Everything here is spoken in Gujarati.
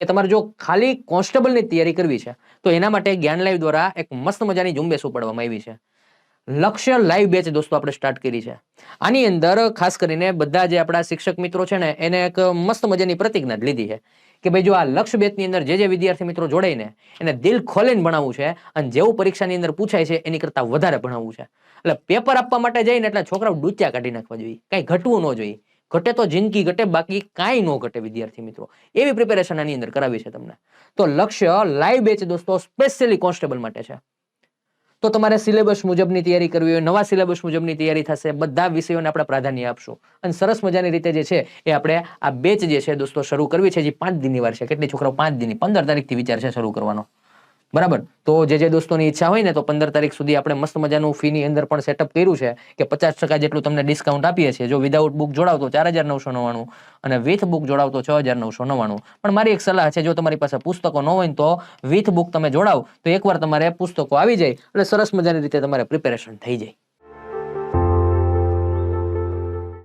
કે તમારે જો ખાલી કોન્સ્ટેબલની તૈયારી કરવી છે તો એના માટે જ્ઞાન લાઈવ દ્વારા એક મસ્ત મજાની ઝુંબેશ ઉપાડવામાં આવી છે. લક્ષ્ય લાઈવ બેચ દોસ્તો આપણે સ્ટાર્ટ કરી છે. આની અંદર ખાસ કરીને બધા જે આપણા શિક્ષક મિત્રો છે ને એને એક મસ્ત મજાની પ્રતિજ્ઞા લીધી છે કે ભાઈ જો આ લક્ષ્ય બેચની અંદર જે વિદ્યાર્થી મિત્રો જોડાઈને એને દિલ ખોલીને ભણાવવું છે અને જેવું પરીક્ષાની અંદર પૂછાય છે એની કરતા વધારે ભણાવવું છે. એટલે પેપર આપવા માટે જઈને એટલે છોકરાઓ ડૂચ્યા કાઢી નાખવા જોઈએ, કઈ ઘટવું ન જોઈએ. ઘટે તો જિંદગી ઘટે, બાકી કાંઈ ન ઘટે વિદ્યાર્થી મિત્રો. એવી પ્રિપેરેશન આની અંદર કરાવી છે તમને. તો લક્ષ્ય લાઈવ બેચ દોસ્તો સ્પેશિયલી કોન્સ્ટેબલ માટે છે. તો તમારે સિલેબસ મુજબની તૈયારી કરવી હોય, નવા સિલેબસ મુજબની તૈયારી થશે, બધા વિષયોને આપણે પ્રાધાન્ય આપશું અને સરસ મજાની રીતે જે છે એ આપણે આ બેચ જે છે દોસ્તો શરૂ કરવી છે. જે 5 દિનની વાર છે. કેટલી છોકરાઓ 5 દિનની 15 તારીખથી વિચાર છે શરૂ કરવાનો, બરાબર. તો જે દોસ્તોની ઈચ્છા હોય ને તો 15 તારીખ સુધી આપણે મસ્ત મજાનું ફીની અંદર પણ સેટઅપ કર્યું છે કે 50% જેટલું તમને ડિસ્કાઉન્ટ આપીએ છીએ. જો વિધાઉટ બુક જોડાવતો 4999 અને વિથ બુક જોડાવતો 6999. પણ મારી એક સલાહ છે, જો તમારી પાસે પુસ્તકો ન હોય ને તો વિથ બુક તમે જોડાવ તો એકવાર તમારે પુસ્તકો આવી જાય એટલે સરસ મજાની રીતે તમારે પ્રિપેરેશન થઈ જાય.